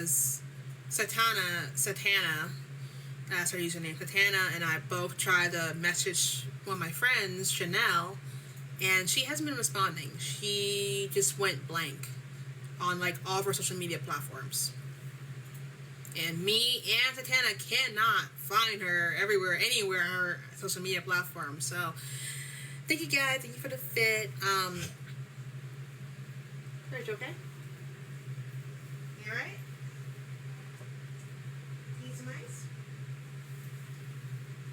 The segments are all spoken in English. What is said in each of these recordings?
because Satana, that's her username, Satana, and I both tried to message one of my friends, Chanel, and she hasn't been responding. She just went blank on like all of her social media platforms. And me and Satana cannot find her everywhere, anywhere on her social media platforms. So, thank you guys. Thank you for the fit. Are you okay? You alright? Need some ice?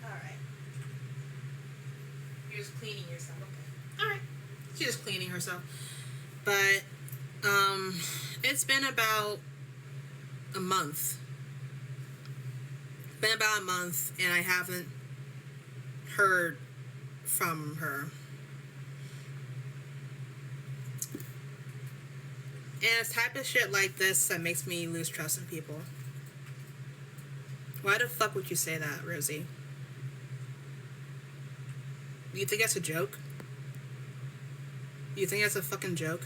Alright. You're just cleaning yourself. Okay. Alright. She's just cleaning herself. But, it's been about a month. Been about a month, and I haven't heard from her. And it's type of shit like this that makes me lose trust in people. Why the fuck would you say that, Rosie? You think that's a joke? You think that's a fucking joke?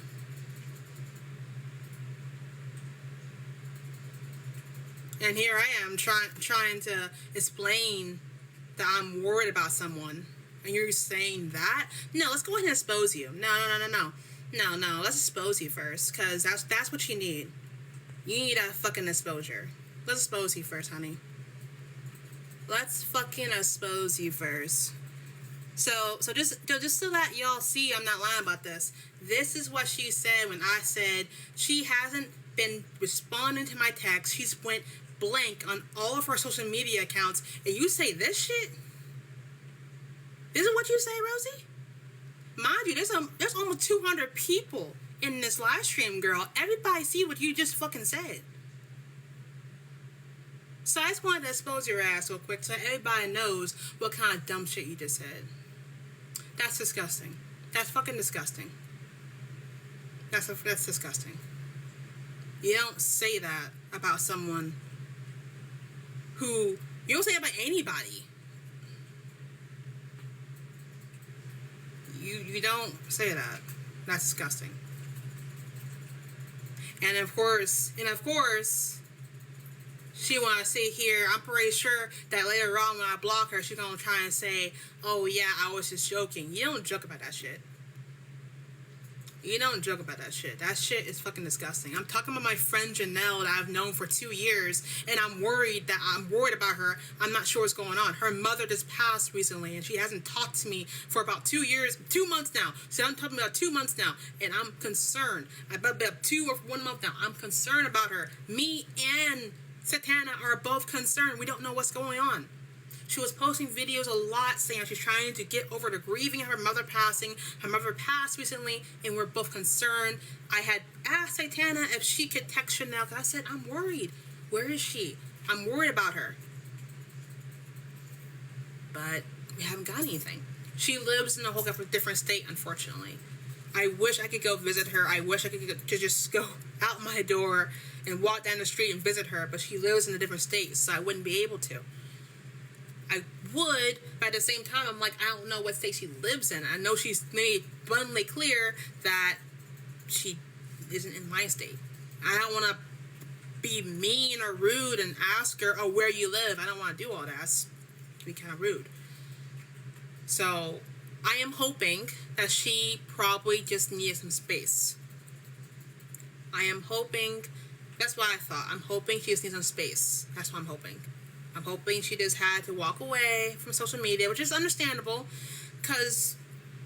And here I am trying to explain that I'm worried about someone. And you're saying that? No, let's go ahead and expose you. No, let's expose you first. Because that's what you need. You need a fucking exposure. Let's expose you first, honey. Let's fucking expose you first. So just so that y'all see I'm not lying about this. This is what she said when I said she hasn't been responding to my text. She's went blank on all of her social media accounts, and you say this shit? This is what you say, Rosie? Mind you, there's almost 200 people in this live stream, girl. Everybody see what you just fucking said. So I just wanted to expose your ass real quick so everybody knows what kind of dumb shit you just said. That's disgusting. That's fucking disgusting. That's disgusting. You don't say that about someone who... You don't say it about anybody. You don't say that. That's disgusting. And of course, she want to sit here. I'm pretty sure that later on when I block her, she's going to try and say, oh yeah, I was just joking. You don't joke about that shit. You don't joke about that shit. That shit is fucking disgusting. I'm talking about my friend Janelle that I've known for 2 years, and I'm worried about her. I'm not sure what's going on. Her mother just passed recently, and she hasn't talked to me for about 2 months now. So I'm talking about 2 months now, and I'm concerned. About 2 or 1 month now. I'm concerned about her. Me and Satana are both concerned. We don't know what's going on. She was posting videos a lot saying she's trying to get over the grieving of her mother passing. Her mother passed recently, and we're both concerned. I had asked Satana if she could text Chanel, because I said, I'm worried. Where is she? I'm worried about her. But we haven't got anything. She lives in a whole different state, unfortunately. I wish I could go visit her. I wish I could just go out my door and walk down the street and visit her, but she lives in a different state, so I wouldn't be able to. I would, but at the same time, I'm like, I don't know what state she lives in. I know she's made abundantly clear that she isn't in my state. I don't want to be mean or rude and ask her, oh, where you live. I don't want to do all that. That's be kind of rude. So I am hoping that she probably just needs some space. I am hoping, that's what I thought. I'm hoping she just needs some space. That's what I'm hoping. I'm hoping she just had to walk away from social media, which is understandable, because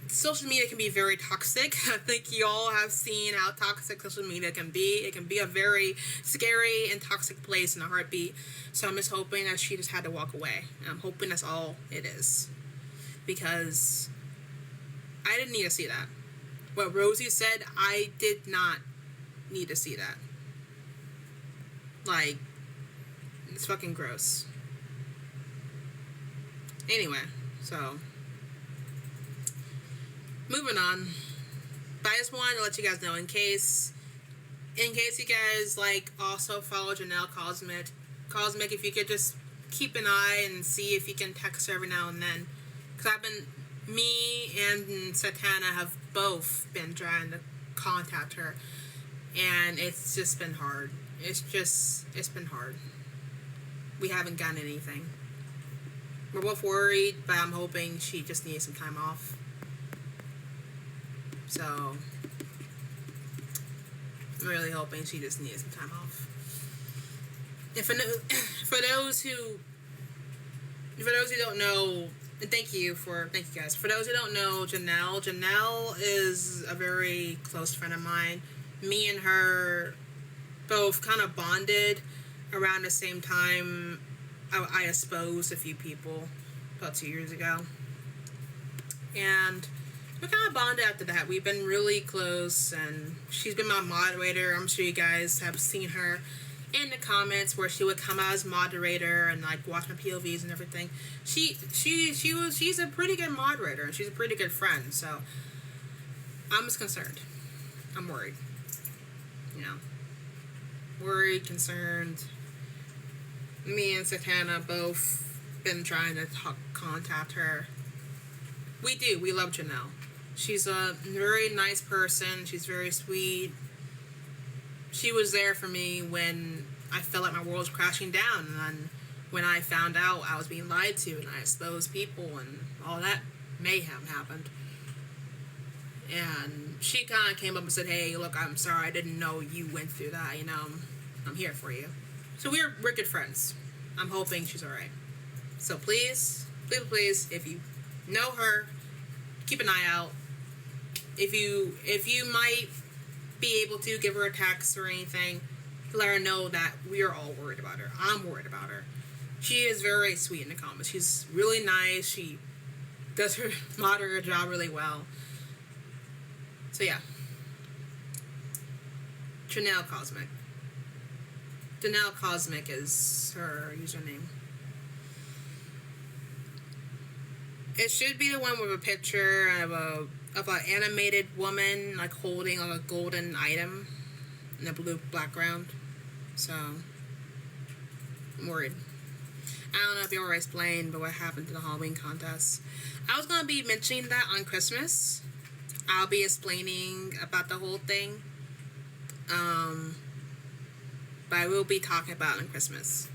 social media can be very toxic. I think you all have seen how toxic social media can be. It can be a very scary and toxic place in a heartbeat. So I'm just hoping that she just had to walk away. And I'm hoping that's all it is. Because I didn't need to see that. What Rosie said, I did not need to see that. Like, it's fucking gross. Anyway, so moving on. But I just wanted to let you guys know, in case you guys like also follow Janelle Cosmic, if you could just keep an eye and see if you can text her every now and then, because me and Satana have both been trying to contact her, and it's just been hard. it's been hard. We haven't gotten anything. We're both worried, but I'm hoping she just needs some time off. So, I'm really hoping she just needs some time off. And for those who don't know, and thank you guys. For those who don't know, Janelle is a very close friend of mine. Me and her both kind of bonded around the same time. I exposed a few people about 2 years ago, and we kind of bonded after that. We've been really close, and she's been my moderator. I'm sure you guys have seen her in the comments where she would come out as moderator and like watch my POVs and everything. She's a pretty good moderator, and she's a pretty good friend. So I'm just concerned. I'm worried. You know, worried, concerned. Me and Satana both been trying to contact her. We do. We love Janelle. She's a very nice person. She's very sweet. She was there for me when I felt like my world was crashing down, and when I found out I was being lied to and I exposed people and all that mayhem happened. And she kind of came up and said, "Hey, look, I'm sorry. I didn't know you went through that. You know, I'm here for you." So we're good friends. I'm hoping she's alright. So please, if you know her, keep an eye out. If you might be able to give her a text or anything, let her know that we are all worried about her. I'm worried about her. She is very sweet in the comments. She's really nice. She does her moderator job really well. So yeah. Janelle Cosmic. Janelle Cosmic is her username. It should be the one with a picture of an animated woman like holding like a golden item in a blue background. So I'm worried. I don't know if you already explained, but what happened to the Halloween contest. I was gonna be mentioning that on Christmas. I'll be explaining about the whole thing. But I will be talking about it on Christmas,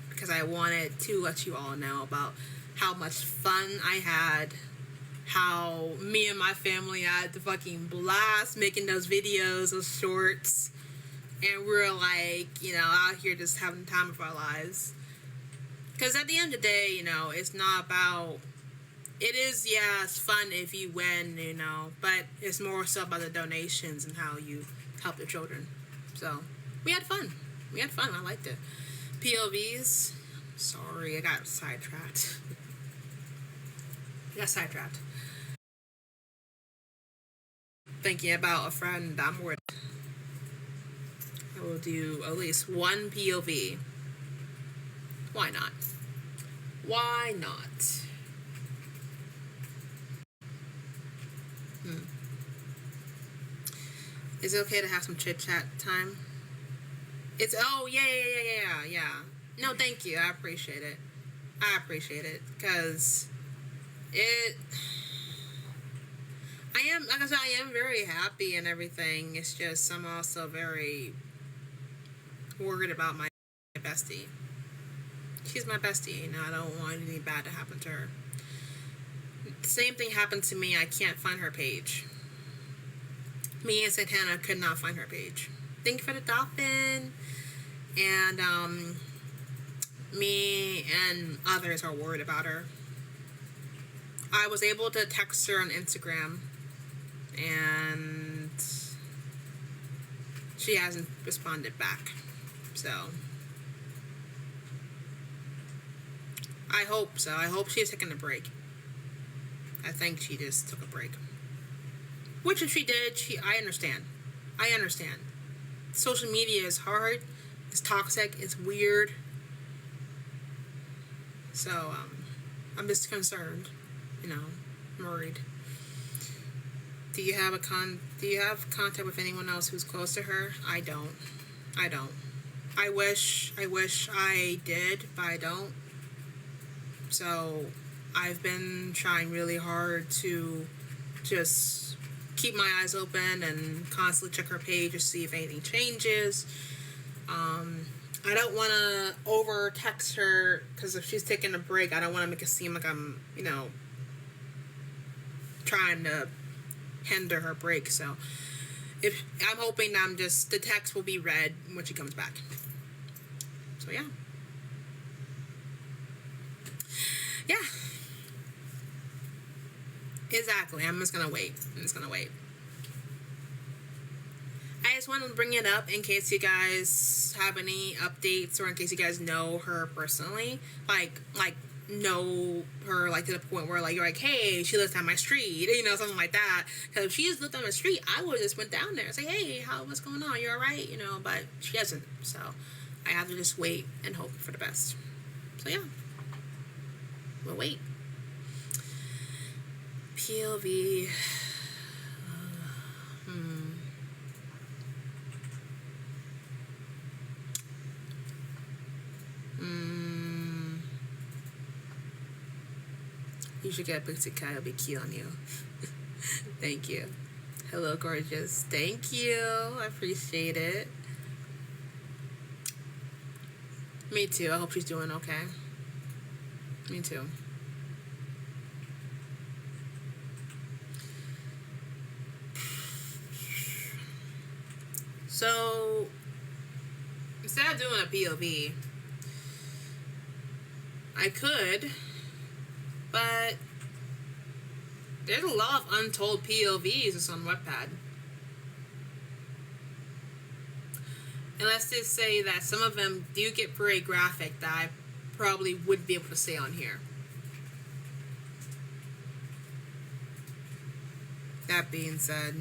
because I wanted to let you all know about how much fun I had, how me and my family had the fucking blast making those videos, those shorts, and we're like, you know, out here just having the time of our lives. Because at the end of the day, you know, it's not about, it is, yeah, it's fun if you win, you know, but it's more so about the donations and how you help the children. So we had fun. I liked it. POVs. Sorry, I got sidetracked. Thinking about a friend I'm with. I will do at least one POV. Why not? Is it okay to have some chit chat time? It's, oh, yeah. No, thank you. I appreciate it. Because like I said, I am very happy and everything. It's just, I'm also very worried about my bestie. She's my bestie, you know, I don't want anything bad to happen to her. The same thing happened to me. I can't find her page. Me and Santana could not find her page. Thank you for the dolphin. And me and others are worried about her. I was able to text her on Instagram, and she hasn't responded back. So I hope so. I hope she's taking a break. I think she just took a break. Which if she did, I understand. Social media is hard. It's toxic. It's weird. So, I'm just concerned. You know, I'm worried. Do you have contact with anyone else who's close to her? I don't. I wish I did, but I don't. So, I've been trying really hard to just keep my eyes open and constantly check her page to see if anything changes. I don't want to over text her because if she's taking a break, I don't want to make it seem like I'm, trying to hinder her break. So if I'm hoping the text will be read when she comes back. So yeah. Yeah. Exactly. I'm just gonna wait. I just wanted to bring it up in case you guys have any updates or in case you guys know her personally. Like know her, like, to the point where, like, you're like, hey, she lives down my street, something like that. Because if she just lived down my street, I would have just went down there and say, hey, what's going on? You alright? But she doesn't. So I have to just wait and hope for the best. So yeah. We'll wait. POV. You should get a booty cat. It'll be cute on you. Thank you. Hello, gorgeous. Thank you. I appreciate it. Me too. I hope she's doing okay. Me too. So, instead of doing a POV, I could, but there's a lot of untold POVs on Wattpad. And let's just say that some of them do get very graphic that I probably would be able to say on here. That being said,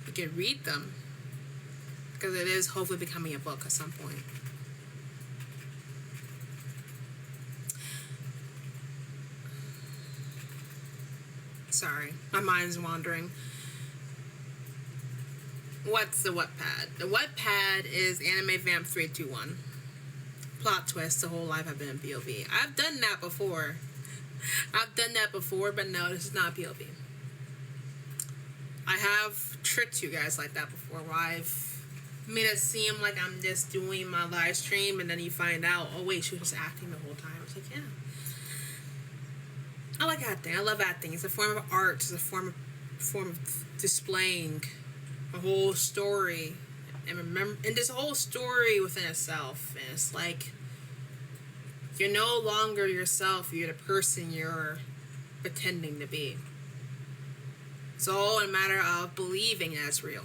you can read them because it is hopefully becoming a book at some point. Sorry, my mind's wandering. What's the Wattpad? The Wattpad is Anime Vamp 321. Plot twist, the whole life I've been in POV. I've done that before, but no, this is not POV. I have tricked you guys like that before, where I've made it seem like I'm just doing my live stream, and then you find out, oh wait, she was just acting the whole time. It's like, yeah. I like acting. I love acting. It's a form of art. It's a form of displaying a whole story, and this whole story within itself. And it's like you're no longer yourself. You're the person you're pretending to be. It's all a matter of believing that it's real.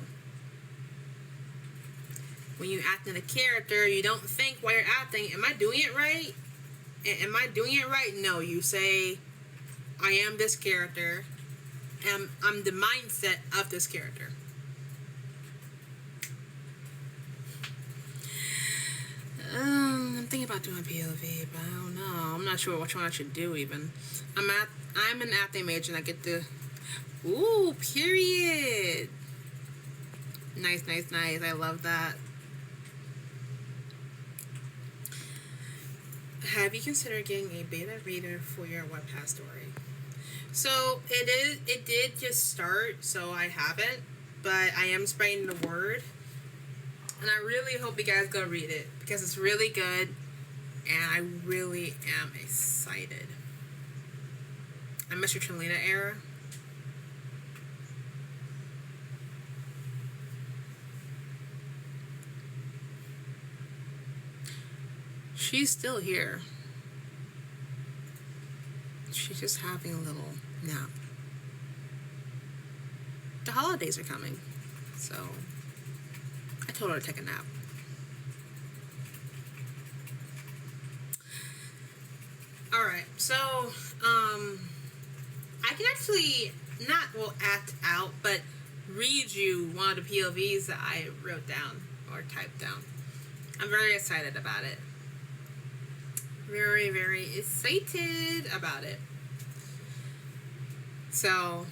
When you act in a character, you don't think while you're acting, am I doing it right? Am I doing it right? No, you say, I am this character, and I'm the mindset of this character. I'm thinking about doing POV, but I don't know. I'm not sure which one I should do even. I'm an acting major, and I get to... Ooh, period. Nice. I love that. Have you considered getting a beta reader for your Wattpad story? So it did just start, so I haven't, but I am spreading the word, and I really hope you guys go read it because it's really good, and I really am excited. I miss your Trilina era. She's still here. She's just having a little nap. The holidays are coming, so I told her to take a nap. Alright, so I can actually act out, but read you one of the POVs that I wrote down or typed down. I'm very excited about it. Very, very excited about it. So,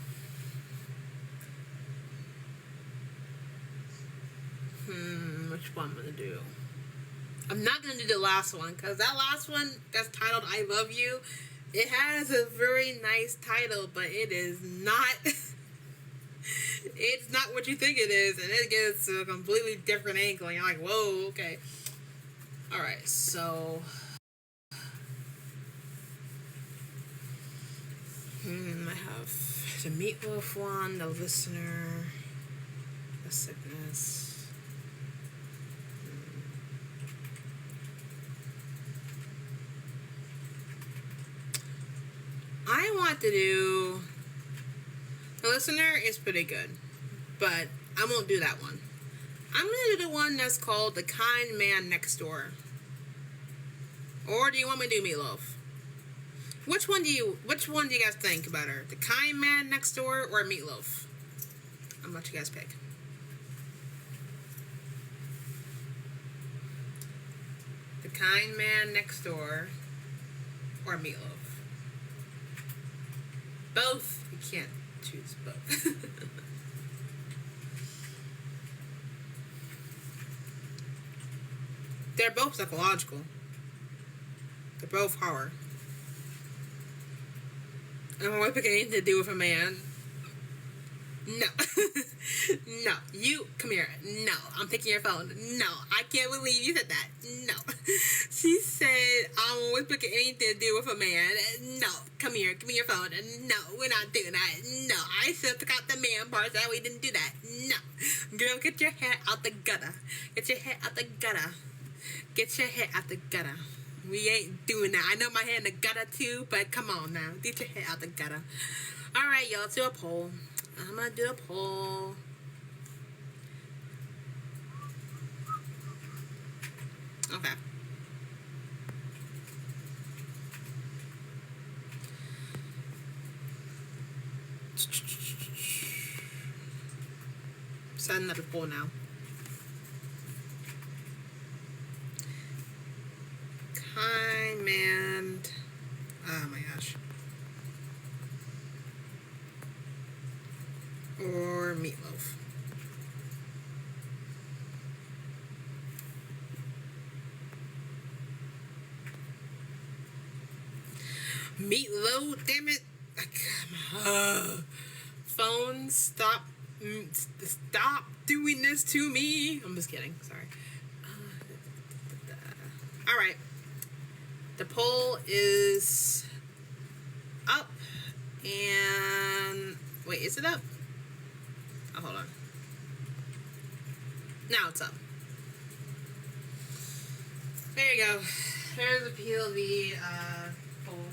which one I'm gonna do? I'm not gonna do the last one because that last one that's titled "I Love You," it has a very nice title, but it is not. It's not what you think it is, and it gets a completely different angle. And you're like, whoa, okay. Alright, so... I have the meatloaf one, the listener, the sickness. I want to do... The listener is pretty good, but I won't do that one. I'm going to do the one that's called The Kind Man Next Door. Or do you want me to do meatloaf? Which one do you guys think better? The Kind Man Next Door or meatloaf? I'm gonna let you guys pick. The Kind Man Next Door or meatloaf? Both. You can't choose both. They're both psychological. They're both horror. I'm always picking anything to do with a man. No. No. You, come here. No. I'm picking your phone. No. I can't believe you said that. No. She said, I'm always picking anything to do with a man. No. Come here. Give me your phone. No. We're not doing that. No. I should took out the man part that we didn't do that. No. Girl, get your head out the gutter. Get your head out the gutter. Get your head out the gutter. We ain't doing that. I know my head in the gutter too, but come on now. Get your head out the gutter. Alright, y'all, let's do a poll. I'm gonna do a poll. Okay. Setting up a poll now. Kind man. Oh my gosh. Or meatloaf. Meatloaf, damn it. Phone, stop doing this to me. I'm just kidding, sorry. Alright. The poll is up, and wait, is it up? Oh, hold on. Now it's up. There you go. There's the PLV poll.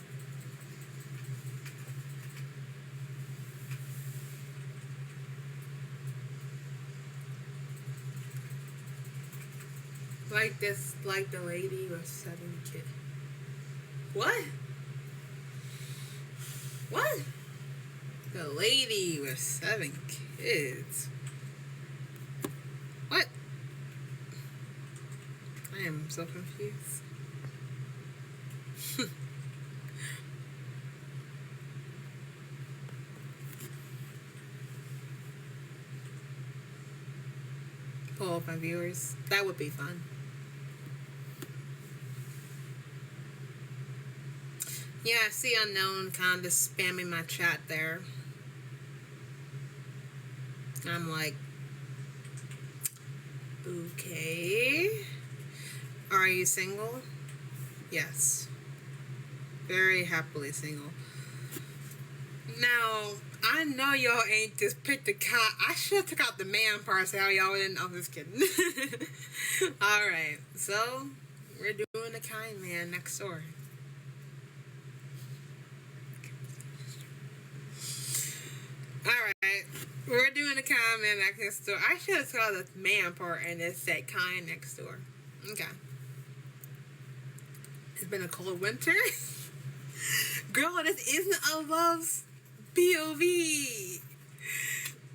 Like this, like the lady with 7 kids. What? What? The lady with 7 kids. What? I am so confused. Pull up my viewers. That would be fun. Yeah, I see Unknown kind of spamming my chat there. I'm like, okay. Are you single? Yes. Very happily single. Now, I know y'all ain't just picked the cat. I should have took out the man part so y'all didn't. I'm just kidding. Alright, so we're doing the Kind Man Next Door. Alright, we're doing the Kind Man Next Door. I should have took out the man part and it said Kind Next Door. Okay. It's been a cold winter. Girl, this isn't a love POV.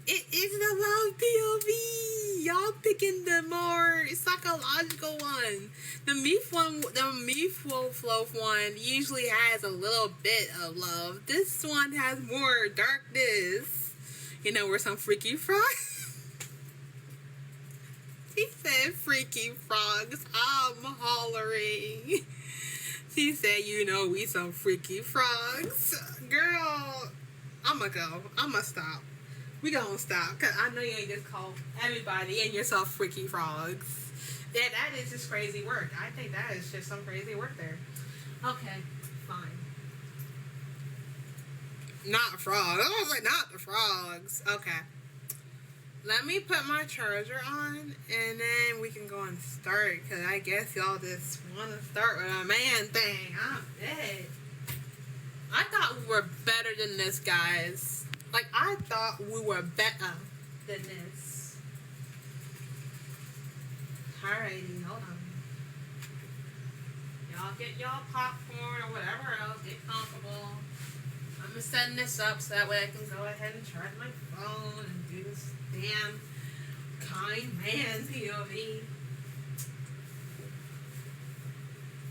It isn't a love POV. Y'all picking the more psychological one. The meatloaf one usually has a little bit of love. This one has more darkness. You know, we're some freaky frogs. He said freaky frogs. I'm hollering. She said, you know, we some freaky frogs. Girl, I'ma go. I'ma stop. We gonna stop, cause I know you ain't just call everybody and yourself freaky frogs. Yeah, that is just crazy work. I think that is just some crazy work there. Okay, fine. Not frogs. I was like, not the frogs. Okay. Let me put my charger on, and then we can go and start, because I guess y'all just want to start with a man thing. I'm dead. I thought we were better than this, guys. Like, I thought we were better than this. Alrighty, hold on. Y'all get y'all popcorn or whatever else. Get comfortable. I'm just setting this up so that way I can go ahead and charge my phone and do this damn kind man POV.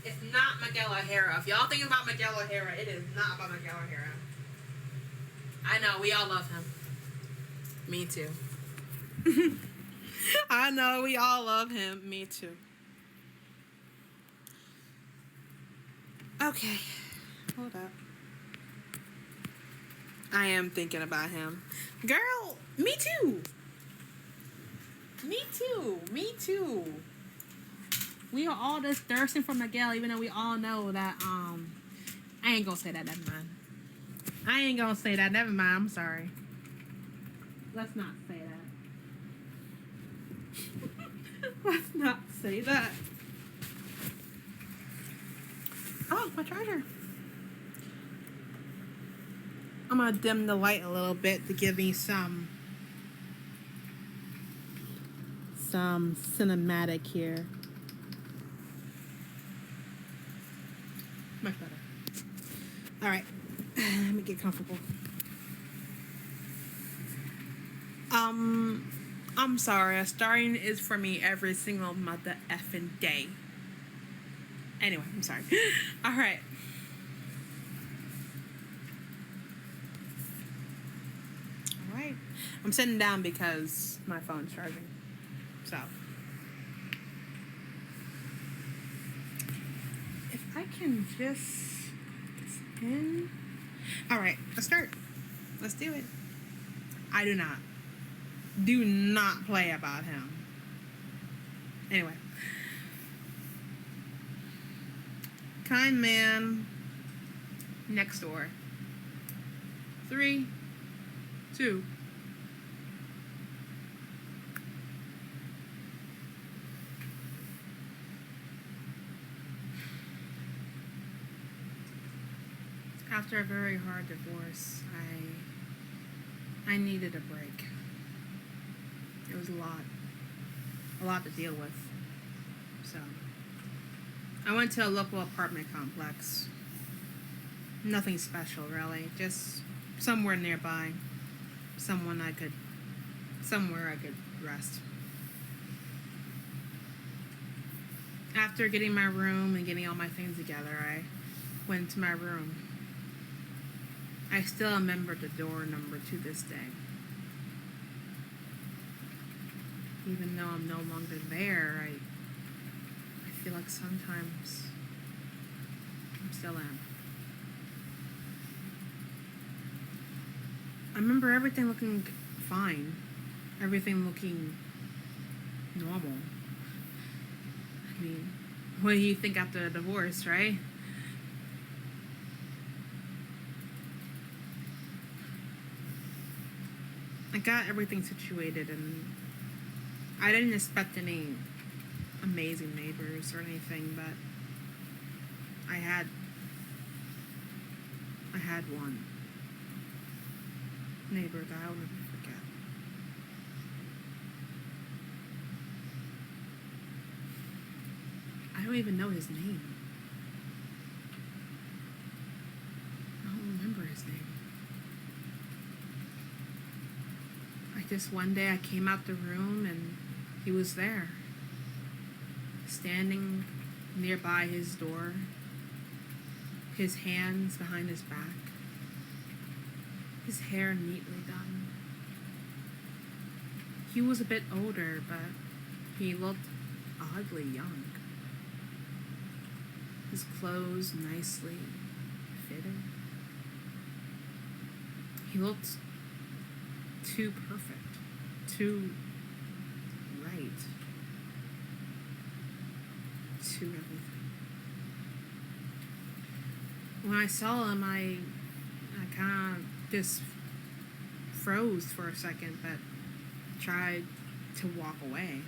It's not Miguel O'Hara. If y'all thinking about Miguel O'Hara, it is not about Miguel O'Hara. I know, we all love him. Me too. I know, we all love him. Me too. Okay. Hold up. I am thinking about him. Girl, me too. Me too. Me too. We are all just thirsting for Miguel, even though we all know that, I ain't gonna say that, never mind. I ain't gonna say that, never mind, I'm sorry. Let's not say that. Let's not say that. Oh, my charger. I'm gonna dim the light a little bit to give me some cinematic here. Much better. All right, let me get comfortable. I'm sorry. Starting is for me every single mother effing day. Anyway, I'm sorry. All right. All right. I'm sitting down because my phone's charging. So, if I can just get this in. All right, let's start. Let's do it. I do not play about him. Anyway. Kind man next door. 3, 2. After a very hard divorce, I needed a break. It was a lot to deal with. So I went to a local apartment complex. Nothing special, really. Just somewhere nearby. Somewhere I could rest. After getting my room and getting all my things together, I went to my room. I still remember the door number to this day. Even though I'm no longer there, I feel like sometimes I'm still in. I remember everything looking fine. Everything looking normal. I mean, what do you think after a divorce, right? I got everything situated, and I didn't expect any amazing neighbors or anything, but I had one neighbor that I'll never forget. I don't even know his name. I don't remember his name. Just one day I came out the room and he was there, standing nearby his door, his hands behind his back, his hair neatly done. He was a bit older, but he looked oddly young. His clothes nicely fitted. He looked too perfect, too right, too everything. When I saw him, I kind of just froze for a second, but tried to walk away.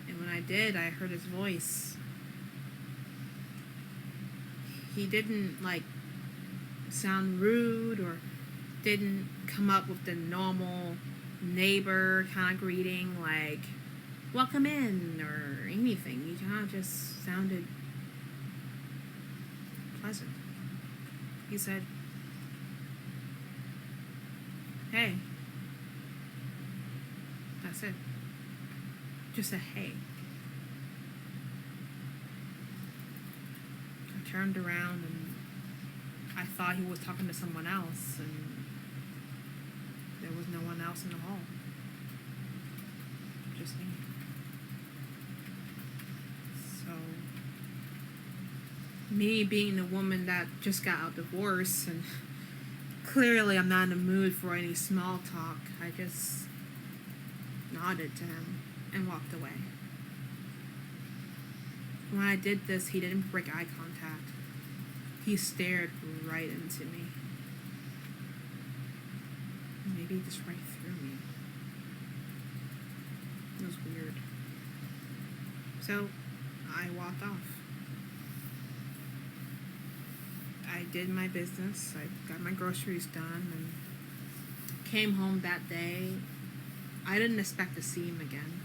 And when I did, I heard his voice. He didn't, sound rude or didn't come up with the normal neighbor kind of greeting, like, welcome in, or anything. He kind of just sounded pleasant. He said, hey. That's it. Just a hey. I turned around and I thought he was talking to someone else, and there was no one else in the hall. Just me. So, me being the woman that just got out divorce, and clearly I'm not in the mood for any small talk, I just nodded to him and walked away. When I did this, he didn't break eye contact. He stared right into me. Maybe just right through me. It was weird. So, I walked off. I did my business. I got my groceries done and came home that day. I didn't expect to see him again.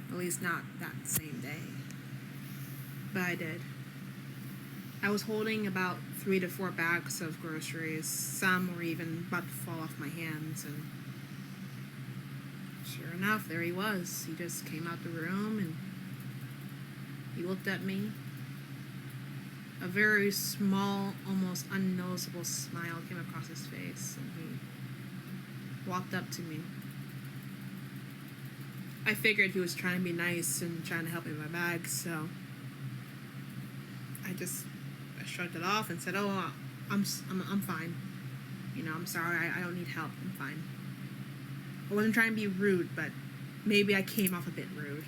At least not that same day. But I did. I was holding about 3 to 4 bags of groceries. Some were even about to fall off my hands. And sure enough, there he was. He just came out the room and he looked at me. A very small, almost unnoticeable smile came across his face, and he walked up to me. I figured he was trying to be nice and trying to help me with my bag, so I shrugged it off and said, "Oh, I'm fine. I'm sorry. I don't need help. I'm fine." I wasn't trying to be rude, but maybe I came off a bit rude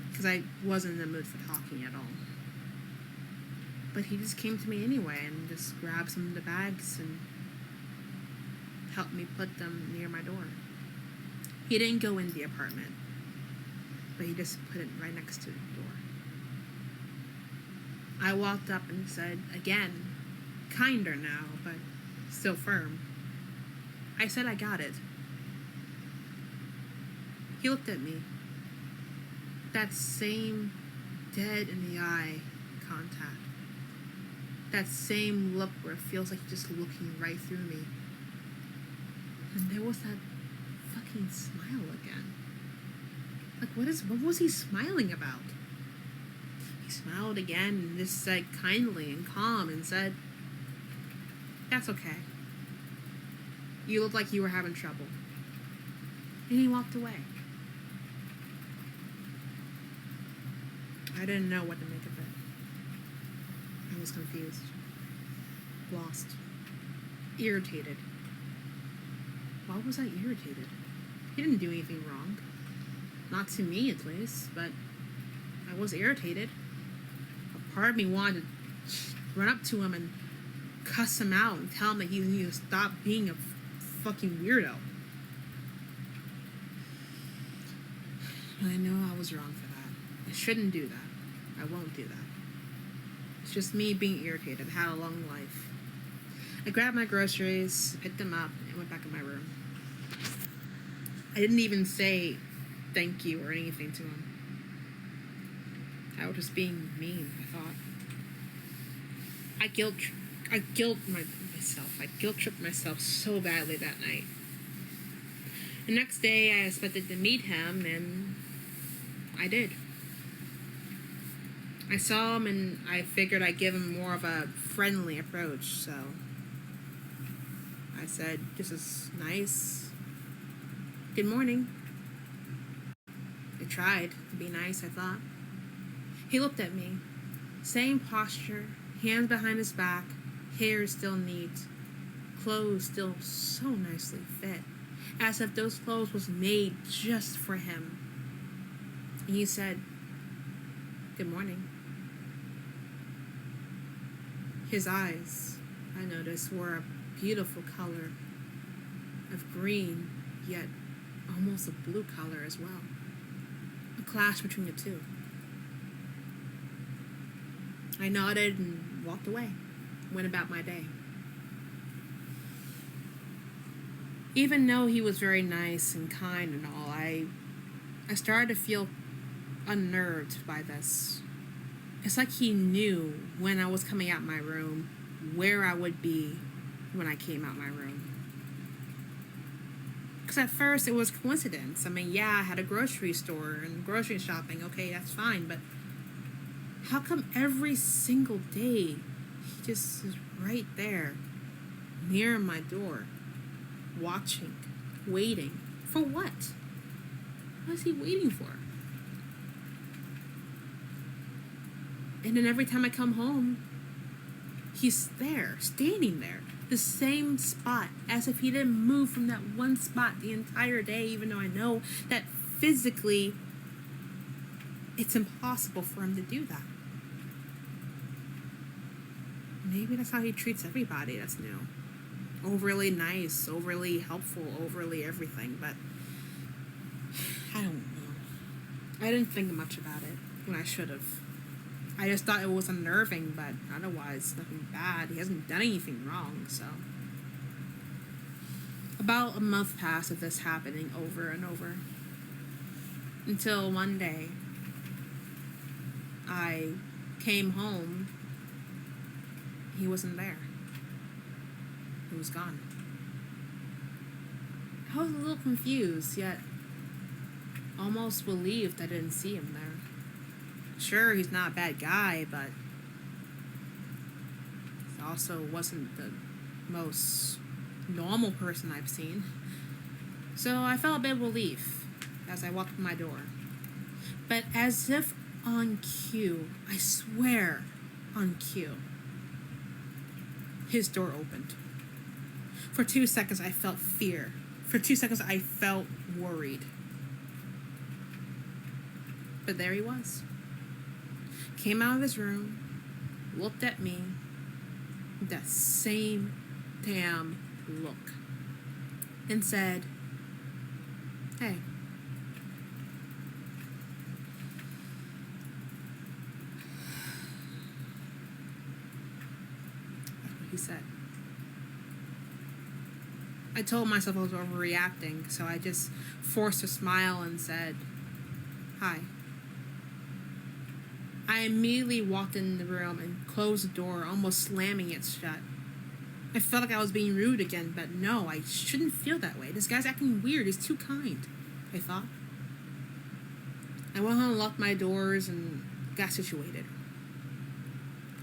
because I wasn't in the mood for talking at all. But he just came to me anyway and just grabbed some of the bags and helped me put them near my door. He didn't go in the apartment, but he just put it right next to the door. I walked up and said, again, kinder now, but still firm, I said, "I got it." He looked at me. That same dead in the eye contact. That same look where it feels like you're just looking right through me. And there was that fucking smile again. What was he smiling about? He smiled again and just said kindly and calm and said, "That's okay. You look like you were having trouble." And he walked away. I didn't know what to make of it. I was confused, lost, irritated. Why was I irritated? He didn't do anything wrong. Not to me, at least, but I was irritated. A part of me wanted to run up to him and cuss him out and tell him that he needed to stop being a fucking weirdo. But I know I was wrong for that. I shouldn't do that. I won't do that. It's just me being irritated. I had a long life. I grabbed my groceries, picked them up, and went back in my room. I didn't even say thank you or anything to him. I was just being mean, I thought. I guilt tripped myself so badly that night. The next day, I expected to meet him, and I did. I saw him, and I figured I'd give him more of a friendly approach, so I said, "This is nice. Good morning." I tried to be nice, I thought. He looked at me. Same posture, hands behind his back, hair still neat. clothes still so nicely fit, as if those clothes was made just for him. And he said, "Good morning." His eyes, I noticed, were a beautiful color of green, yet almost a blue color as well. A clash between the two. I nodded and walked away, went about my day. Even though he was very nice and kind and all, I started to feel unnerved by this. It's like he knew when I was coming out my room where I would be when I came out my room. Because at first it was coincidence. I mean, yeah, I had a grocery store and grocery shopping. Okay, that's fine. But how come every single day he just is right there near my door, watching, waiting? For what? What is he waiting for? And then every time I come home, he's there, standing there, the same spot, as if he didn't move from that one spot the entire day, even though I know that physically it's impossible for him to do that. Maybe that's how he treats everybody that's new. Overly nice, overly helpful, overly everything, but I don't know. I didn't think much about it when I should have. I just thought it was unnerving, but otherwise, nothing bad. He hasn't done anything wrong, so. About a month passed of this happening over and over. Until one day, I came home. He wasn't there. He was gone. I was a little confused, yet almost relieved I didn't see him there. Sure, he's not a bad guy, but he also wasn't the most normal person I've seen. So I felt a bit of relief as I walked to my door. But as if on cue, I swear on cue, his door opened. For 2 seconds, I felt fear. For 2 seconds, I felt worried. But there he was. Came out of his room, looked at me, with that same damn look, and said, "Hey." That's what he said. I told myself I was overreacting, so I just forced a smile and said, "Hi." I immediately walked in the room and closed the door, almost slamming it shut. I felt like I was being rude again, but no, I shouldn't feel that way. This guy's acting weird. He's too kind, I thought. I went home and locked my doors and got situated.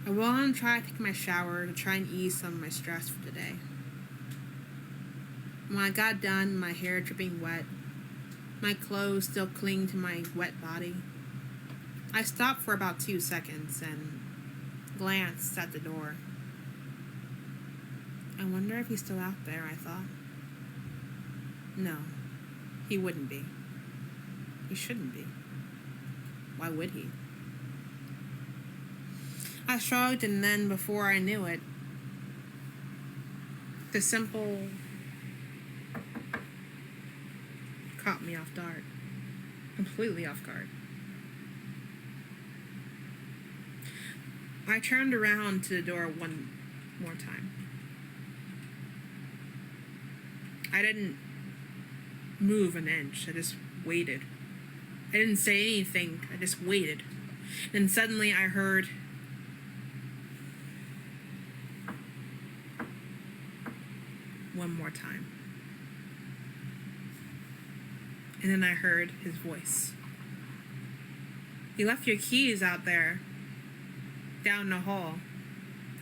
I went on and tried to take my shower to try and ease some of my stress for the day. When I got done, my hair dripping wet, my clothes still clinging to my wet body, I stopped for about 2 seconds and glanced at the door. I wonder if he's still out there, I thought. No, he wouldn't be. He shouldn't be. Why would he? I shrugged, and then before I knew it, the simple caught me off guard. Completely off guard. I turned around to the door one more time. I didn't move an inch. I just waited. I didn't say anything. I just waited. Then suddenly I heard one more time. And then I heard his voice. "You left your keys out there, down the hall.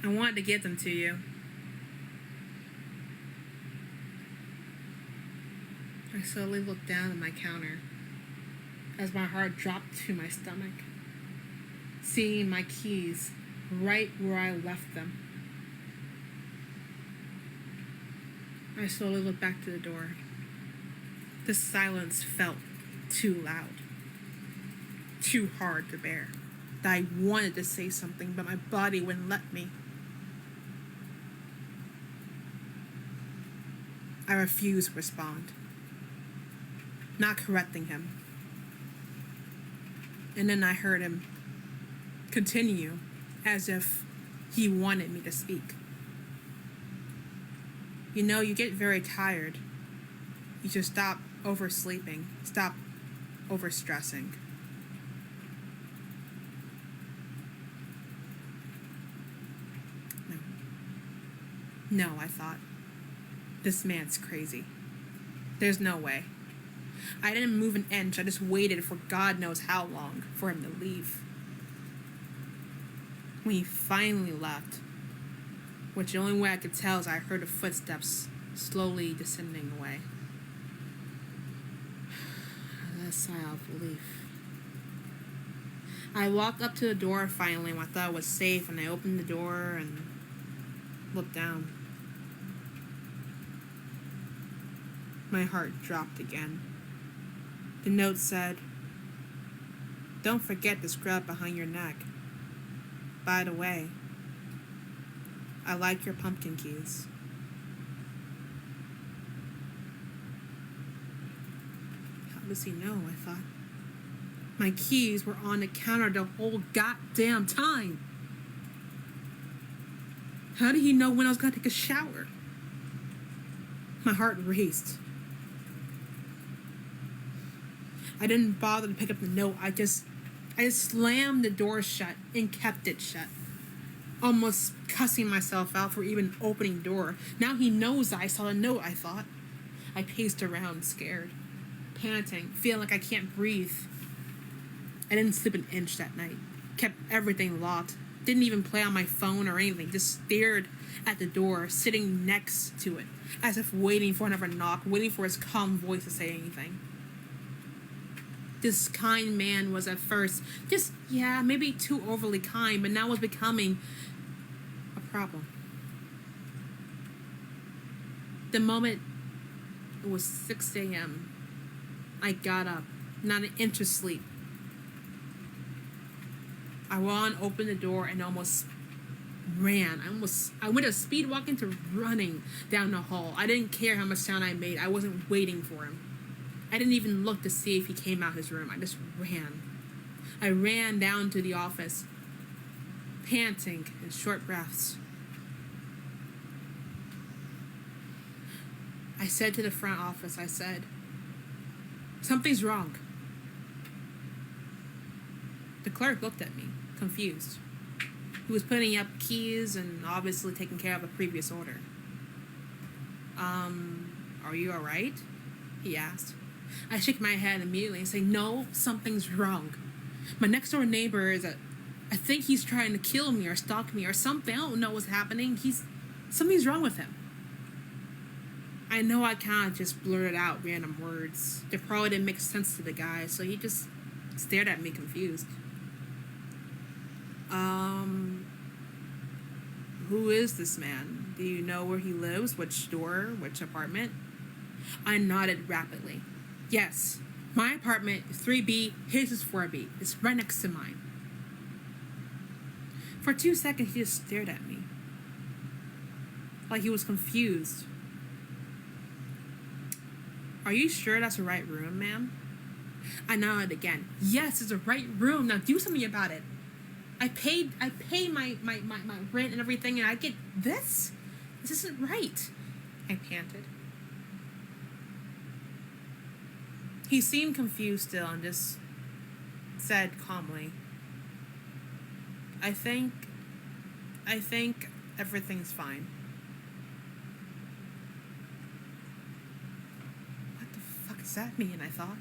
I wanted to give them to you." I slowly looked down at my counter as my heart dropped to my stomach, seeing my keys right where I left them. I slowly looked back to the door. The silence felt too loud, too hard to bear. I wanted to say something, but my body wouldn't let me. I refused to respond, not correcting him. And then I heard him continue as if he wanted me to speak. You know, you get very tired. You should stop oversleeping, stop overstressing. No, I thought. This man's crazy. There's no way. I didn't move an inch. I just waited for God knows how long for him to leave. When he finally left, which the only way I could tell is I heard the footsteps slowly descending away. A sigh of relief. I walked up to the door finally when I thought it was safe, and I opened the door and looked down. My heart dropped again. The note said, "Don't forget the scrub behind your neck. By the way, I like your pumpkin keys." How does he know? I thought. My keys were on the counter the whole goddamn time. How did he know when I was going to take a shower? My heart raced. I didn't bother to pick up the note. I just slammed the door shut and kept it shut. Almost cussing myself out for even opening the door. Now he knows that I saw the note, I thought. I paced around, scared, panting, feeling like I can't breathe. I didn't sleep an inch that night. Kept everything locked. Didn't even play on my phone or anything. Just stared at the door, sitting next to it, as if waiting for another knock, waiting for his calm voice to say anything. This kind man was at first just, maybe too overly kind, but now was becoming a problem. The moment it was 6 a.m., I got up, not an inch of sleep. I ran, opened the door, and almost ran. I went a speed walk into running down the hall. I didn't care how much sound I made. I wasn't waiting for him. I didn't even look to see if he came out his room. I just ran. I ran down to the office, panting in short breaths. I said to the front office, "Something's wrong." The clerk looked at me, confused. He was putting up keys and obviously taking care of a previous order. Are you alright?" he asked. I shook my head immediately and said, "No, something's wrong. My next door neighbor I think he's trying to kill me or stalk me or something. I don't know what's happening. Something's wrong with him." I know I kind of just blurted out random words. They probably didn't make sense to the guy, so he just stared at me confused. Who is this man? Do you know where he lives? Which door? Which apartment? I nodded rapidly. Yes, my apartment is 3B, his is 4B. It's right next to mine. For 2 seconds, he just stared at me, like he was confused. "Are you sure that's the right room, ma'am?" I nodded again. "Yes, it's the right room. Now do something about it. I paid my rent and everything, and I get this? This isn't right," I panted. He seemed confused still and just said calmly, I think everything's fine." What the fuck does that mean, I thought.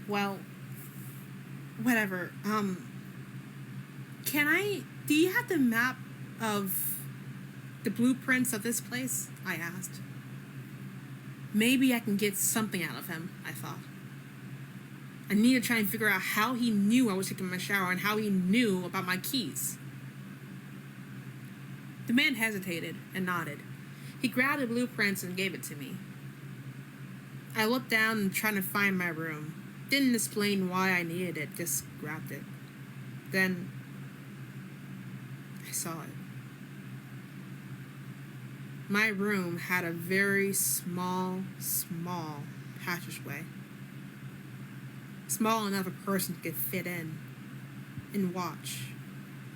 Well, whatever. Do you have the map of the blueprints of this place? I asked. Maybe I can get something out of him, I thought. I need to try and figure out how he knew I was taking my shower and how he knew about my keys. The man hesitated and nodded. He grabbed the blueprints and gave it to me. I looked down and tried to find my room. Didn't explain why I needed it, just grabbed it. Then I saw it. My room had a very small passageway. Small enough a person could fit in and watch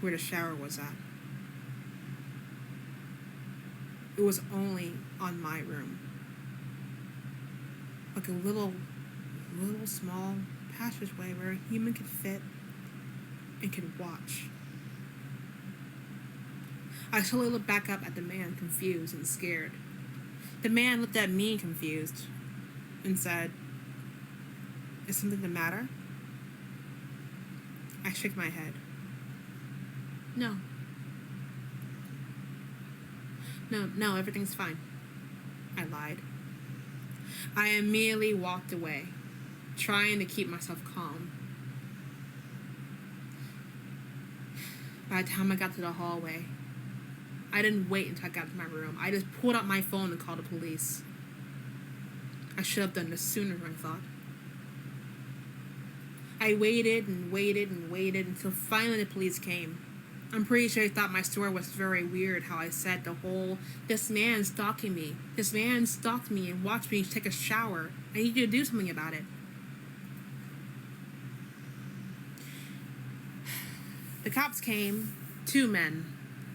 where the shower was at. It was only on my room. Like a little small passageway where a human could fit and could watch. I slowly looked back up at the man, confused and scared. The man looked at me confused and said, "Is something the matter?" I shook my head. No, everything's fine. I lied. I immediately walked away, trying to keep myself calm. By the time I got to the hallway, I didn't wait until I got to my room. I just pulled out my phone and called the police. I should have done this sooner, I thought. I waited until finally the police came. I'm pretty sure they thought my story was very weird, how I said the whole, "This man stalking me. This man stalked me and watched me take a shower. I need you to do something about it." The cops came, 2 men.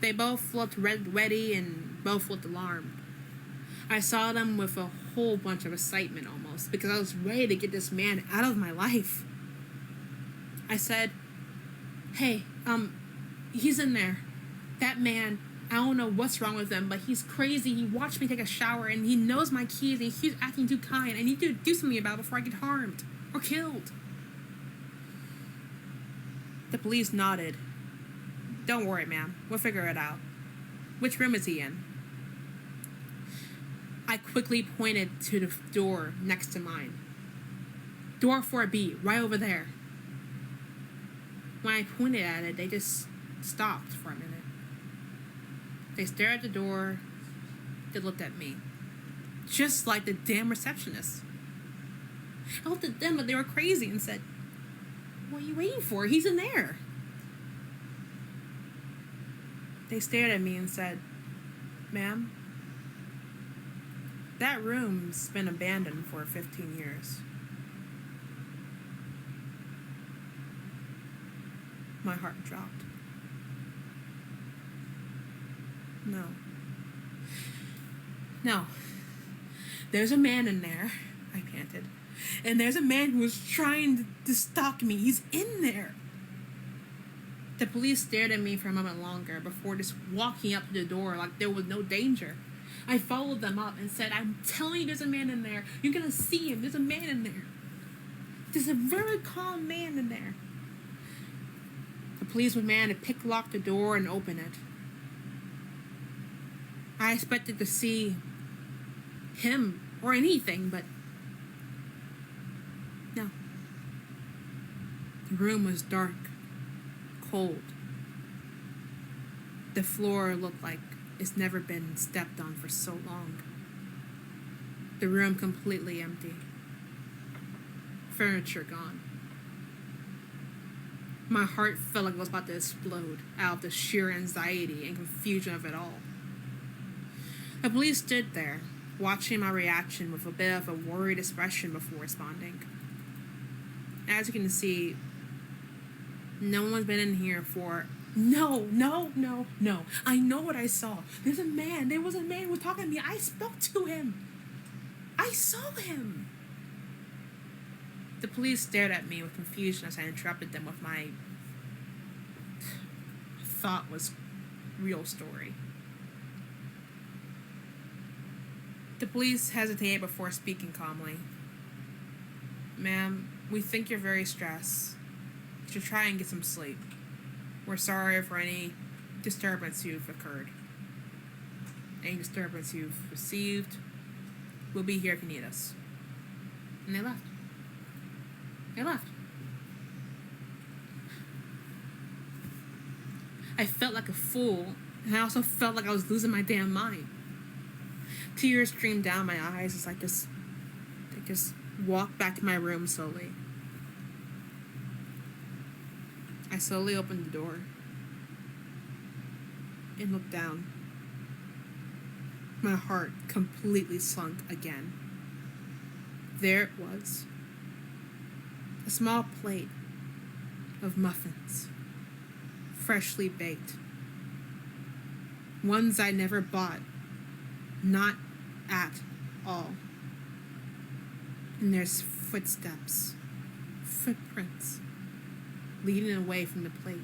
They both looked ready and both looked alarmed. I saw them with a whole bunch of excitement almost, because I was ready to get this man out of my life. I said, "Hey, he's in there. That man, I don't know what's wrong with him, but he's crazy. He watched me take a shower and he knows my keys and he's acting too kind. I need to do something about it before I get harmed or killed." The police nodded. "Don't worry, ma'am. We'll figure it out. Which room is he in?" I quickly pointed to the door next to mine. "Door 4B, right over there." When I pointed at it, they just stopped for a minute. They stared at the door. They looked at me. Just like the damn receptionist. I looked at them, but they were crazy and said, "What are you waiting for? He's in there." They stared at me and said, "Ma'am, that room's been abandoned for 15 years. My heart dropped. No. There's a man in there, I panted. And there's a man who was trying to stalk me. He's in there. The police stared at me for a moment longer before just walking up to the door like there was no danger. I followed them up and said, "I'm telling you, there's a man in there. You're going to see him. There's a man in there. There's a very calm man in there." The police would man to pick-lock the door and open it. I expected to see him or anything, but no. The room was dark, cold. The floor looked like it's never been stepped on for so long. The room completely empty. Furniture gone. My heart felt like it was about to explode out of the sheer anxiety and confusion of it all. The police stood there, watching my reaction with a bit of a worried expression before responding. As you can see, no one's been in here for... No. I know what I saw. There was a man who was talking to me. I spoke to him. I saw him. The police stared at me with confusion as I interrupted them with my thought was real story. The police hesitated before speaking calmly. "Ma'am, we think you're very stressed. You should try and get some sleep. We're sorry for any disturbance you've occurred. Any disturbance you've received. We'll be here if you need us." And they left. I felt like a fool, and I also felt like I was losing my damn mind. Tears streamed down my eyes as I just walked back to my room slowly. I slowly opened the door and looked down. My heart completely sunk again. There it was. A small plate of muffins, freshly baked. Ones I never bought. Not at all. And there's footsteps, footprints, leading away from the plate.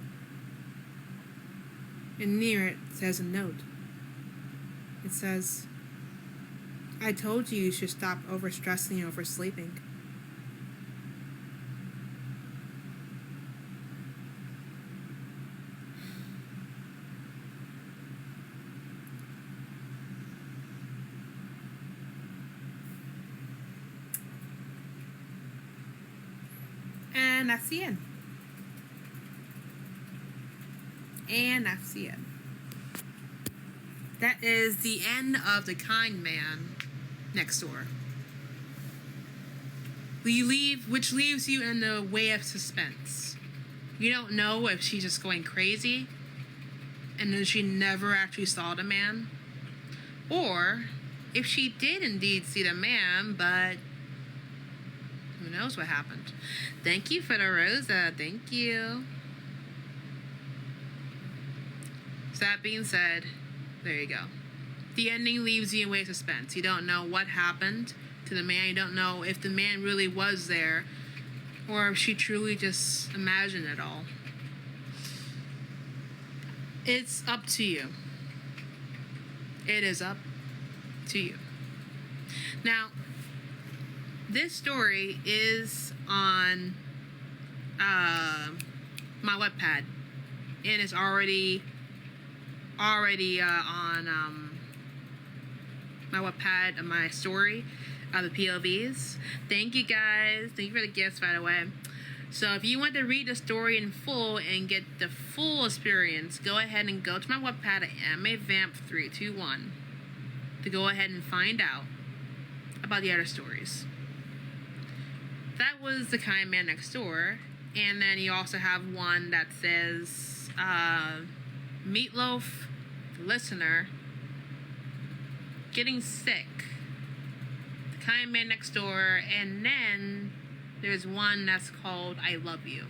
And near it says a note. It says, I told you should stop overstressing and oversleeping. And that's the end. And that's the end. That is the end of The Kind Man Next Door. Which leaves you in the way of suspense. You don't know if she's just going crazy and then she never actually saw the man, or if she did indeed see the man, but who knows what happened. Thank you for the Rosa. Thank you. So that being said, there you go. The ending leaves you in way of suspense. You don't know what happened to the man. You don't know if the man really was there or if she truly just imagined it all. It's up to you. It is up to you. Now, this story is on my Wattpad, and it's already on my Wattpad of my story, the POVs. Thank you guys. Thank you for the gifts, by the way. So if you want to read the story in full and get the full experience, go ahead and go to my Wattpad at AnimeVamp321 to go ahead and find out about the other stories. That was The Kind Man Next Door. And then you also have one that says Meatloaf, the listener, getting sick. The Kind Man Next Door. And then there's one that's called I Love You.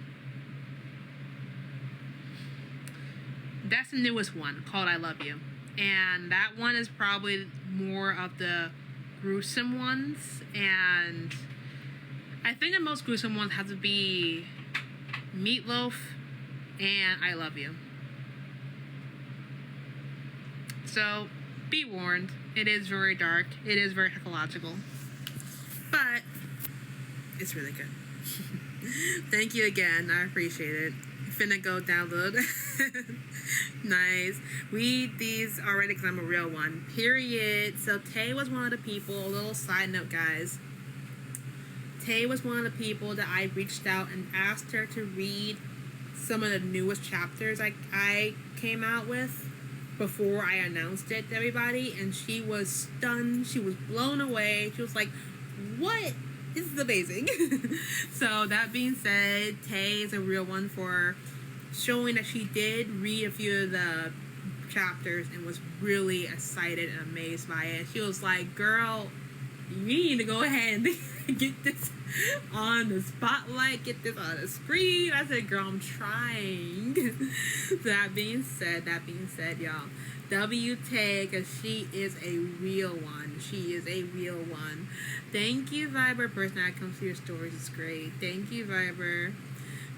That's the newest one, called I Love You. And that one is probably more of the gruesome ones. And I think the most gruesome ones have to be Meatloaf and I Love You. So, be warned. It is very dark. It is very psychological. But it's really good. Thank you again. I appreciate it. Finna go download. Nice. Read these already because I'm a real one. Period. So Tay was one of the people. A little side note, guys. Tay was one of the people that I reached out and asked her to read some of the newest chapters I came out with before I announced it to everybody, and she was stunned. She was blown away. She was like, what? This is amazing. So that being said, Tay is a real one for showing that she did read a few of the chapters and was really excited and amazed by it. She was like, girl, you need to go ahead and get this on the spotlight, get this on the screen. I said, girl, I'm trying. That being said, y'all, W Tay, because she is a real one. She is a real one. Thank you, Viber. Person that comes to your stories is great. Thank you, Viber.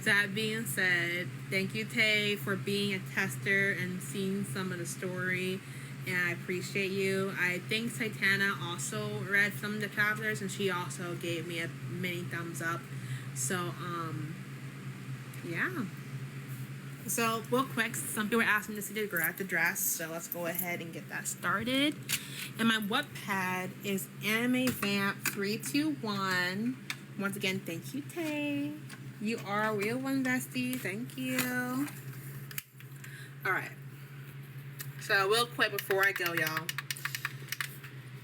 That being said, thank you, Tay, for being a tester and seeing some of the story. And I appreciate you. I think Saitana also read some of the chapters, and she also gave me a mini thumbs up. So, yeah. So, real quick, some people were asking me to see the dress, so let's go ahead and get that started. And my Wattpad is AnimeVamp321. Once again, thank you, Tay. You are a real one, bestie. Thank you. Alright. So, real quick before I go, y'all.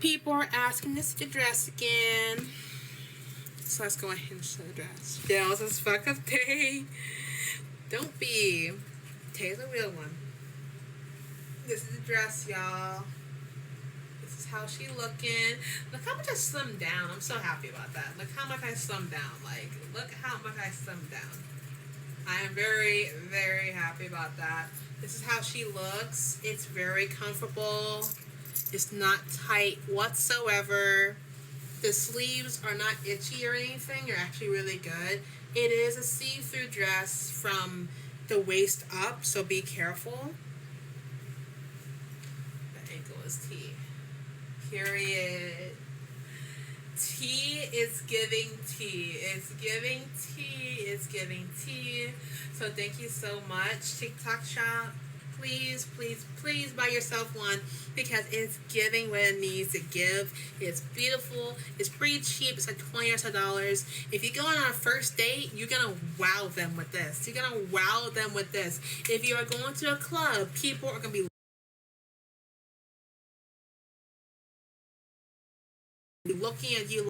People are asking this to dress again. So let's go ahead and show the dress. Yeah, this is fuck up Tay. Don't be. Tay's a real one. This is the dress, y'all. This is how she looking. Look how much I slimmed down. I'm so happy about that. Look how much I slimmed down. Like, look how much I slimmed down. I am very, very happy about that. This is how she looks. It's very comfortable. It's not tight whatsoever. The sleeves are not itchy or anything. They're actually really good. It is a see-through dress from the waist up, so be careful. The ankle is T. Period. T is giving tea. It's giving tea. It's giving tea. So thank you so much, TikTok shop. Please, please, please buy yourself one because it's giving what it needs to give. It's beautiful. It's pretty cheap. It's like $20 or so. If you go on a first date, you're going to wow them with this. You're going to wow them with this. If you are going to a club, people are going to be looking at you